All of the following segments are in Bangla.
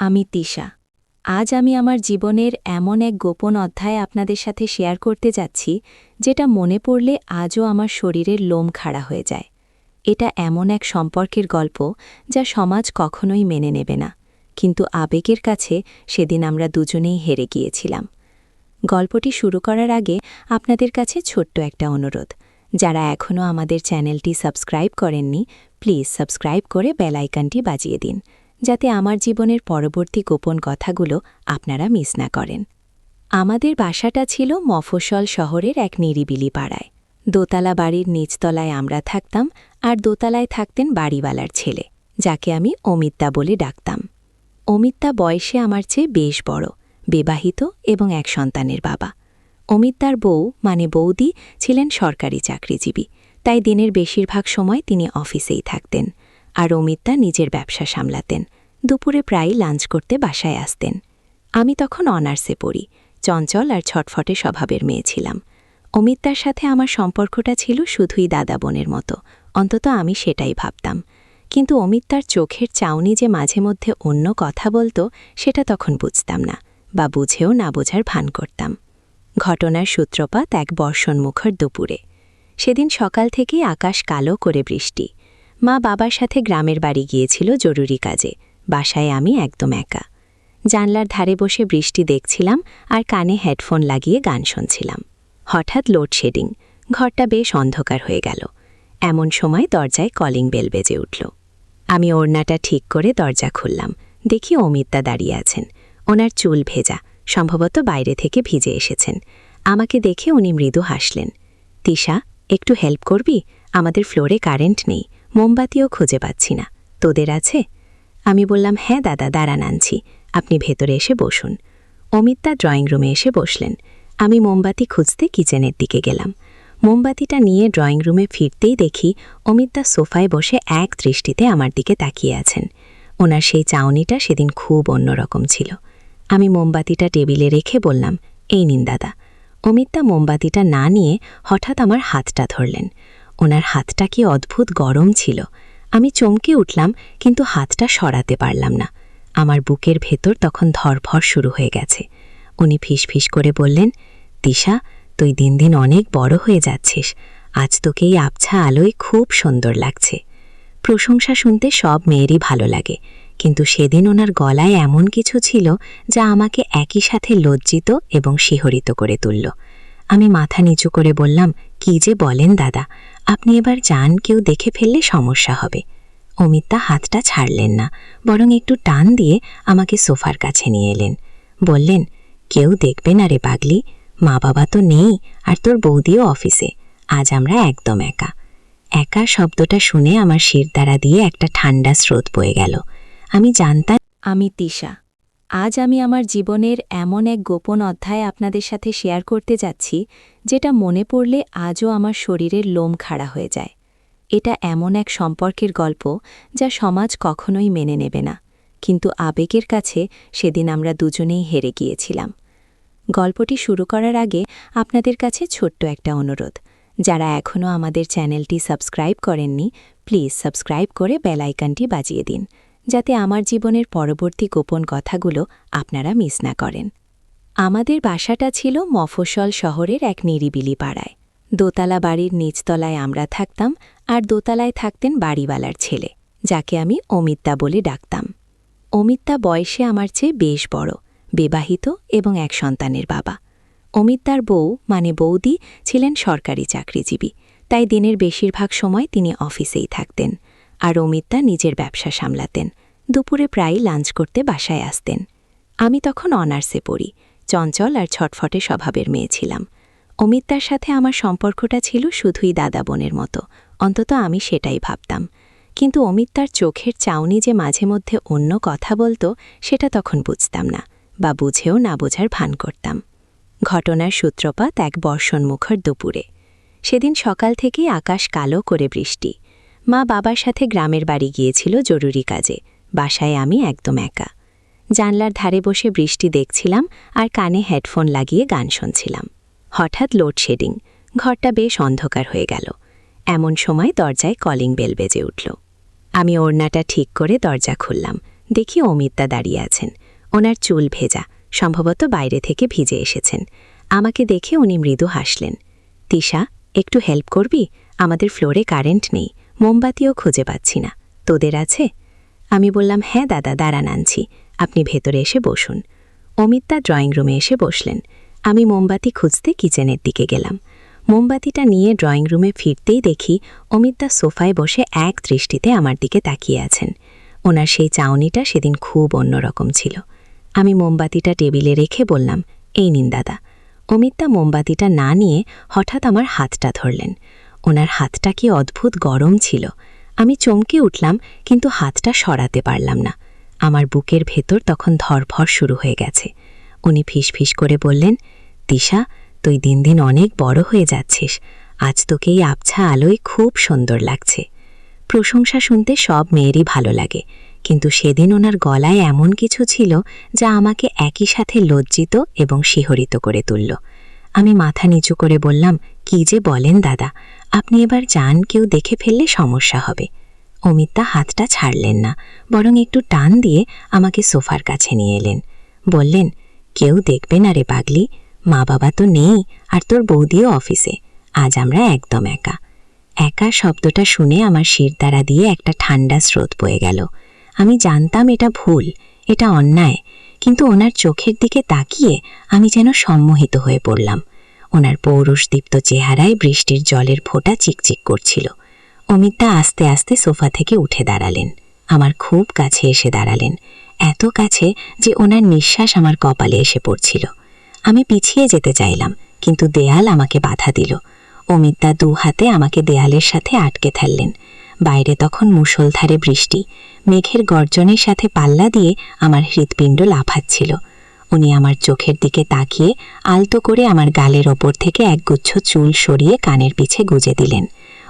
আমি তিশা। আজ আমি আমার জীবনের এমন এক গোপন অধ্যায় আপনাদের সাথে শেয়ার করতে যাচ্ছি যেটা মনে পড়লে আজও আমার শরীরের লোম খাড়া হয়ে যায়। এটা এমন এক সম্পর্কের গল্প যা সমাজ কখনোই মেনে নেবে না, কিন্তু আবেগের কাছে সেদিন আমরা দুজনেই হেরে গিয়েছিলাম। গল্পটি শুরু করার আগে আপনাদের কাছে ছোট্ট একটা অনুরোধ, যারা এখনও আমাদের চ্যানেলটি সাবস্ক্রাইব করেননি, প্লিজ সাবস্ক্রাইব করে বেল আইকনটি বাজিয়ে দিন, যাতে আমার জীবনের পরবর্তী গোপন কথাগুলো আপনারা মিস না করেন। আমাদের বাসাটা ছিল মফস্বল শহরের এক নিরিবিলি পাড়ায়। দোতলা বাড়ির নিচতলায় আমরা থাকতাম, আর দোতলায় থাকতেন বাড়িওয়ালার ছেলে, যাকে আমি অমিতা বলে ডাকতাম। অমিতা বয়সে আমার চেয়ে বেশ বড়, বিবাহিত এবং এক সন্তানের বাবা। অমিতার বউ মানে বৌদি ছিলেন সরকারি চাকরিজীবী, তাই দিনের বেশিরভাগ সময় তিনি অফিসেই থাকতেন, আর অমিতা নিজের ব্যবসা সামলাতেন। দুপুরে প্রায়ই লাঞ্চ করতে বাসায় আসতেন। আমি তখন অনার্সে পড়ি, চঞ্চল আর ছটফটে স্বভাবের মেয়ে ছিলাম। অমিতার সাথে আমার সম্পর্কটা ছিল শুধুই দাদা বোনের মতো, অন্তত আমি সেটাই ভাবতাম। কিন্তু অমিতার চোখের চাউনি যে মাঝে মধ্যে অন্য কথা বলতো, সেটা তখন বুঝতাম না, বা বুঝেও না বোঝার ভান করতাম। ঘটনার সূত্রপাত এক বর্ষণমুখর দুপুরে। সেদিন সকাল থেকেই আকাশ কালো করে বৃষ্টি। মা বাবার সাথে গ্রামের বাড়ি গিয়েছিল জরুরি কাজে, বাসায় আমি একদম একা। জানলার ধারে বসে বৃষ্টি দেখছিলাম আর কানে হেডফোন লাগিয়ে গান শুনছিলাম। হঠাৎ লোডশেডিং, ঘরটা বেশ অন্ধকার হয়ে গেল। এমন সময় দরজায় কলিং বেল বেজে উঠল। আমি ওড়নাটা ঠিক করে দরজা খুললাম, দেখি অমিতা দাঁড়িয়ে আছেন। ওনার চুল ভেজা, সম্ভবত বাইরে থেকে ভিজে এসেছেন। আমাকে দেখে উনি মৃদু হাসলেন। তিশা, একটু হেল্প করবি? আমাদের ফ্লোরে কারেন্ট নেই, মোমবাতিও খুঁজে পাচ্ছি না, তোদের আছে? আমি বললাম, হ্যাঁ দাদা, দাঁড়ান আনছি, আপনি ভেতরে এসে বসুন। অমিতা ড্রয়িং রুমে এসে বসলেন। আমি মোমবাতি খুঁজতে কিচেনের দিকে গেলাম। মোমবাতিটা নিয়ে ড্রয়িং রুমে ফিরতেই দেখি অমিতা সোফায় বসে এক দৃষ্টিতে আমার দিকে তাকিয়ে আছেন। ওনার সেই চাউনিটা সেদিন খুব অন্যরকম ছিল। আমি মোমবাতিটা টেবিলে রেখে বললাম, এই নিন দাদা। অমিতা মোমবাতিটা না নিয়ে হঠাৎ আমার হাতটা ধরলেন। ওনার হাতটা কি অদ্ভুত গরম ছিল। আমি চমকে উঠলাম, কিন্তু হাতটা সরাতে পারলাম না। আমার বুকের ভেতর তখন ধরফর শুরু হয়ে গেছে। উনি ফিসফিস করে বললেন, তিশা, তুই দিন দিন অনেক বড় হয়ে যাচ্ছিস, আজ তোকে এই আবছা আলোয় খুব সুন্দর লাগছে। প্রশংসা শুনতে সব মেয়েরই ভালো লাগে, কিন্তু সেদিন ওনার গলায় এমন কিছু ছিল যা আমাকে একই সাথে লজ্জিত এবং শিহরিত করে তুলল। আমি মাথা নিচু করে বললাম, কি যে বলেন দাদা, আপনি এবার যান, কেউ দেখে ফেললে সমস্যা হবে। অমিতা হাতটা ছাড়লেন না, বরং একটু টান দিয়ে আমাকে সোফার কাছে নিয়ে এলেন। বললেন, কেউ দেখবে না রে পাগলি, মা বাবা তো নেই, আর তোর বৌদিও অফিসে, আজ আমরা একদম একা। একা শব্দটা শুনে আমার শিরদাঁড়া দিয়ে একটা ঠান্ডা স্রোত বয়ে গেল। আমি জানতাম আমি তিশা। আজ আমি আমার জীবনের এমন এক গোপন অধ্যায় আপনাদের সাথে শেয়ার করতে যাচ্ছি যেটা মনে পড়লে আজও আমার শরীরের লোম খাড়া হয়ে যায়। এটা এমন এক সম্পর্কের গল্প যা সমাজ কখনোই মেনে নেবে না, কিন্তু আবেগের কাছে সেদিন আমরা দুজনেই হেরে গিয়েছিলাম। গল্পটি শুরু করার আগে আপনাদের কাছে ছোট্ট একটা অনুরোধ, যারা এখনও আমাদের চ্যানেলটি সাবস্ক্রাইব করেননি, প্লিজ সাবস্ক্রাইব করে বেল আইকনটি বাজিয়ে দিন, যাতে আমার জীবনের পরবর্তী গোপন কথাগুলো আপনারা মিস না করেন। আমাদের বাসাটা ছিল মফস্বল শহরের এক নিরিবিলি পাড়ায়। দোতলা বাড়ির নিচতলায় আমরা থাকতাম, আর দোতলায় থাকতেন বাড়িওয়ালার ছেলে, যাকে আমি অমিতা বলে ডাকতাম। অমিতা বয়সে আমার চেয়ে বেশ বড়, বিবাহিত এবং এক সন্তানের বাবা। অমিতার বউ মানে বৌদি ছিলেন সরকারি চাকরিজীবী, তাই দিনের বেশিরভাগ সময় তিনি অফিসেই থাকতেন, আর অমিতা নিজের ব্যবসা সামলাতেন। দুপুরে প্রায়ই লাঞ্চ করতে বাসায় আসতেন। আমি তখন অনার্সে পড়ি, চঞ্চল আর ছটফটে স্বভাবের মেয়ে ছিলাম। অমিতার সাথে আমার সম্পর্কটা ছিল শুধুই দাদা বোনের মতো, অন্তত আমি সেটাই ভাবতাম। কিন্তু অমিতার চোখের চাউনি যে মাঝে মধ্যে অন্য কথা বলতো, সেটা তখন বুঝতাম না, বা বুঝেও না বোঝার ভান করতাম। ঘটনার সূত্রপাত এক বর্ষণমুখর দুপুরে। সেদিন সকাল থেকেই আকাশ কালো করে বৃষ্টি। মা বাবার সাথে গ্রামের বাড়ি গিয়েছিল জরুরি কাজে, বাসায় আমি একদম একা। জানলার ধারে বসে বৃষ্টি দেখছিলাম আর কানে হেডফোন লাগিয়ে গান শুনছিলাম। হঠাৎ লোডশেডিং, ঘরটা বেশ অন্ধকার হয়ে গেল। এমন সময় দরজায় কলিং বেল বেজে উঠল। আমি ওড়নাটা ঠিক করে দরজা খুললাম, দেখি অমিতদা দাঁড়িয়ে আছেন। ওনার চুল ভেজা, সম্ভবত বাইরে থেকে ভিজে এসেছেন। আমাকে দেখে উনি মৃদু হাসলেন। তিশা, একটু হেল্প করবি? আমাদের ফ্লোরে কারেন্ট নেই, মোমবাতিও খুঁজে পাচ্ছি না। তোদের আছে? আমি বললাম, হ্যাঁ দাদা, দাঁড়ান আনছি, আপনি ভেতরে এসে বসুন। অমিতদা ড্রয়িং রুমে এসে বসলেন। আমি মোমবাতি খুঁজতে কিচেনের দিকে গেলাম। মোমবাতিটা নিয়ে ড্রয়িং রুমে ফিরতেই দেখি অমিতদা সোফায় বসে এক দৃষ্টিতে আমার দিকে তাকিয়ে আছেন। ওনার সেই চাউনিটা সেদিন খুব অন্যরকম ছিল। আমি মোমবাতিটা টেবিলে রেখে বললাম, এই নিন দাদা। অমিতদা মোমবাতিটা না নিয়ে হঠাৎ আমার হাতটা ধরলেন। ওনার হাতটা কি অদ্ভুত গরম ছিল। আমি চমকে উঠলাম, কিন্তু হাতটা সরাতে পারলাম না। আমার বুকের ভেতর তখন ধরফর শুরু হয়ে গেছে। উনি ফিসফিস করে বললেন, তিশা, তুই দিন দিন অনেক বড় হয়ে যাচ্ছিস। আজ তোকে এই আবছা আলোয় খুব সুন্দর লাগছে। প্রশংসা শুনতে সব মেয়েরই ভালো লাগে, কিন্তু সেদিন ওনার গলায় এমন কিছু ছিল যা আমাকে একই সাথে লজ্জিত এবং শিহরিত করে তুলল। আমি মাথা নিচু করে বললাম, কি যে বলেন দাদা, আপনি এবার যান, কেউ দেখে ফেললে সমস্যা হবে। অমিতদা হাতটা ছাড়লেন না, বরং একটু টান দিয়ে আমাকে সোফার কাছে নিয়ে এলেন। বললেন, কেউ দেখবে না রে পাগলি, মা বাবা তো নেই, আর তোর বৌদিও অফিসে। আজ আমরা একদম একা। একা শব্দটা শুনে আমার শিরদাঁড়া দিয়ে একটা ঠান্ডা স্রোত বয়ে গেল। আমি জানতাম এটা ভুল, এটা অন্যায়, কিন্তু ওনার চোখের দিকে তাকিয়ে আমি যেন সম্মোহিত হয়ে পড়লাম। ওনার পৌরুষদীপ্ত চেহারায় বৃষ্টির জলের ফোঁটা চিকচিক করছিল। অমিতদা আস্তে আস্তে সোফা থেকে উঠে দাঁড়ালেন। আমার খুব কাছে এসে দাঁড়ালেন, এত কাছে যে ওনার নিঃশ্বাস আমার কপালে এসে পড়ছিল। আমি পিছিয়ে যেতে চাইলাম, কিন্তু দেয়াল আমাকে বাধা দিল। অমিতদা দু হাতে আমাকে দেয়ালের সাথে আটকে ফেললেন। বাইরে তখন মুষলধারে বৃষ্টি, মেঘের গর্জনের সাথে পাল্লা দিয়ে আমার হৃৎপিণ্ড লাফাচ্ছিল। উনি আমার চোখের দিকে তাকিয়ে আলতো করে আমার গালের ওপর থেকে একগুচ্ছ চুল সরিয়ে কানের পিছে গুজে দিলেন।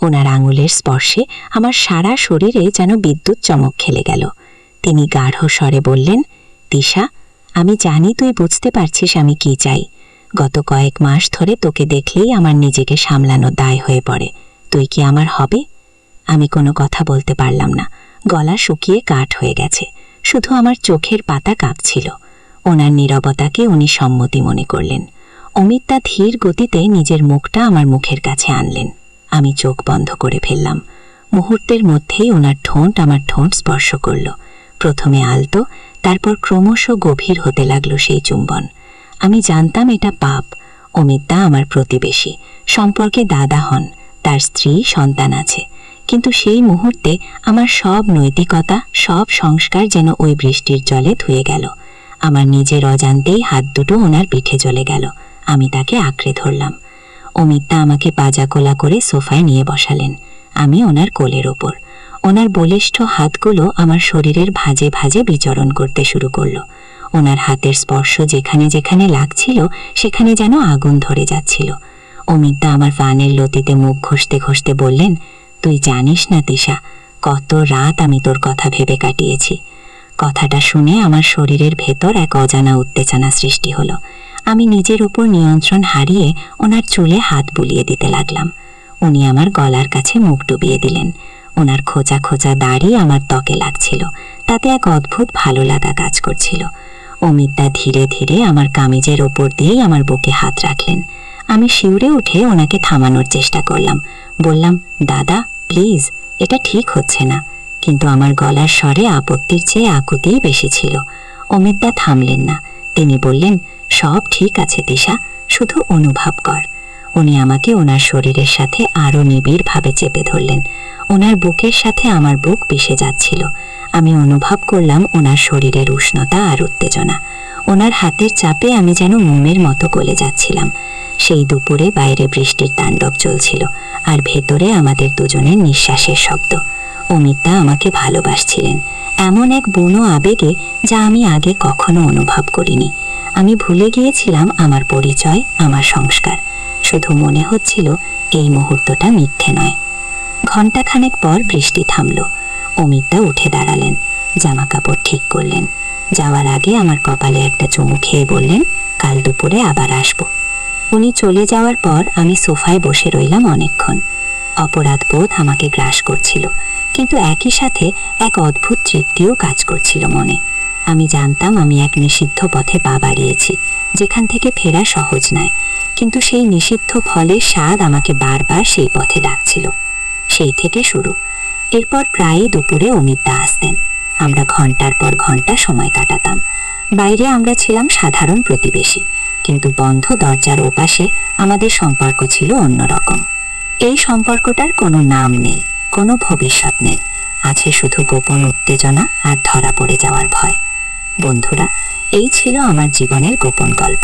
ওনার আঙুলের স্পর্শে আমার সারা শরীরে যেন বিদ্যুৎ চমক খেলে গেল। তিনি গাঢ় স্বরে বললেন, তিশা, আমি জানি তুই বুঝতে পারছিস আমি কি চাই। গত কয়েক মাস ধরে তোকে দেখলেই আমার নিজেকে সামলানো দায় হয়ে পড়ে। তুই কি আমার হবে? আমি কোনো কথা বলতে পারলাম না, গলা শুকিয়ে কাঠ হয়ে গেছে, শুধু আমার চোখের পাতা কাঁপছিল। ওনার নীরবতাকে উনি সম্মতি মনে করলেন। অমিতদা ধীর গতিতে নিজের মুখটা আমার মুখের কাছে আনলেন। আমি চোখ বন্ধ করে ফেললাম। মুহূর্তের মধ্যেই ওনার ঠোঁট আমার ঠোঁট স্পর্শ করল। প্রথমে আলতো, তারপর ক্রমশ গভীর হতে লাগলো সেই চুম্বন। আমি জানতাম এটা পাপ। অমিতদা আমার প্রতিবেশী, সম্পর্কে দাদা হন, তার স্ত্রী, সন্তান আছে, কিন্তু সেই মুহূর্তে আমার সব নৈতিকতা, সব সংস্কার যেন ওই বৃষ্টির জলে ধুয়ে গেল। আমার নিজের অজান্তেই হাত দুটো ওনার পিঠে চলে গেল। আমি তাকে আঁকড়ে ধরলাম। অমিতদা আমাকে পাজা কোলা করে সোফায় নিয়ে বসালেন। আমি ওনার কোলের ওপর। ওনার বলিষ্ঠ হাতগুলো আমার শরীরের ভাঁজে ভাঁজে বিচরণ করতে শুরু করলো। ওনার হাতের স্পর্শ যেখানে যেখানে লাগছিল সেখানে যেন আগুন ধরে যাচ্ছিল। অমিতদা আমার ফানের লতিতে মুখ ঘষতে ঘষতে বললেন, তুই জানিস না তিশা, কত রাত আমি তোর কথা ভেবে কাটিয়েছি। কথাটা শুনে আমার শরীরের ভেতর এক অজানা উত্তেজনা সৃষ্টি হলো। আমি নিজের উপর নিয়ন্ত্রণ হারিয়ে ওনার চুলে হাত বুলিয়ে দিতে লাগলাম। উনি আমার গলার কাছে মুখ ডুবিয়ে দিলেন। ওনার খোঁচা খোঁচা দাড়ি আমার ত্বকে লাগছিল, তাতে এক অদ্ভুত ভালো লাগা কাজ করছিল। অমিতদা ধীরে ধীরে আমার কামিজের ওপর দিয়েই আমার বুকে হাত রাখলেন। আমি শিউরে উঠে ওনাকে থামানোর চেষ্টা করলাম। বললাম, দাদা প্লিজ, এটা ঠিক হচ্ছে না। কিন্তু আমার গলার স্বরে আপত্তির চেয়ে আকুতিই বেশি ছিল। অমিতদা থামলেন না। তিনি বললেন, সব ঠিক আছে তিশা, শুধু অনুভব কর। উনি আমাকে ওনার শরীরের সাথে আরও নিবিড়ভাবে চেপে ধরলেন। ওনার বুকের সাথে আমার বুক পিষে যাচ্ছিল। আমি অনুভব করলাম ওনার শরীরের উষ্ণতা আর উত্তেজনা। ওনার হাতের চাপে আমি যেন মোমের মতো গলে যাচ্ছিলাম। সেই দুপুরে বাইরে বৃষ্টির তাণ্ডব চলছিল, আর ভেতরে আমাদের দুজনের নিঃশ্বাসের শব্দ। অমিতদা আমাকে ভালোবাসছিলেন এমন এক বুনো আবেগে যা আমি আগে কখনো অনুভব করিনি। আমি ভুলে গিয়েছিলাম আমার পরিচয়, আমার সংস্কার। শুধু মনে হচ্ছিল এই মুহূর্তটা মিথ্যে নয়। ঘণ্টাখানেক পর বৃষ্টি থামল। অমিতদা উঠে দাঁড়ালেন, জামা কাপড় ঠিক করলেন। যাওয়ার আগে আমার কপালে একটা চুমু খেয়ে বললেন, কাল দুপুরে আবার আসব। উনি চলে যাওয়ার পর আমি সোফায় বসে রইলাম অনেকক্ষণ। অপরাধ বোধ আমাকে গ্রাস করছিল, কিন্তু একই সাথে এক অদ্ভুত তৃপ্তিও কাজ করছিল মনে। আমি জানতাম আমি এক নিষিদ্ধ পথে পা বাড়িয়েছি, যেখান থেকে ফেরা সহজ নয়, কিন্তু সেই নিষিদ্ধ ফলের স্বাদ আমাকে বারবার সেই পথে ডাকছিল। সেই থেকে শুরু। এরপর প্রায়ই দুপুরে অমিতদা আসতেন। আমরা ঘন্টার পর ঘন্টা সময় কাটাতাম। বাইরে আমরা ছিলাম সাধারণ প্রতিবেশী, কিন্তু বন্ধ দরজার ওপাশে আমাদের সম্পর্ক ছিল অন্যরকম। এই সম্পর্কটার কোনো নাম নেই, কোনো ভবিষ্যৎ নেই, আছে শুধু গোপন উত্তেজনা আর ধরা পড়ে যাওয়ার ভয়। বন্ধুরা, এই ছিল আমার জীবনের গোপন গল্প।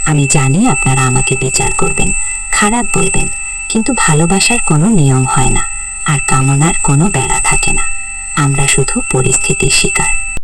আমি জানি আপনারা আমাকে বিচার করবেন, খারাপ বলবেন, কিন্তু ভালোবাসার কোনো নিয়ম হয় না, আর কামনার কোনো বেড়া থাকে না। আমরা শুধু পরিস্থিতির শিকার।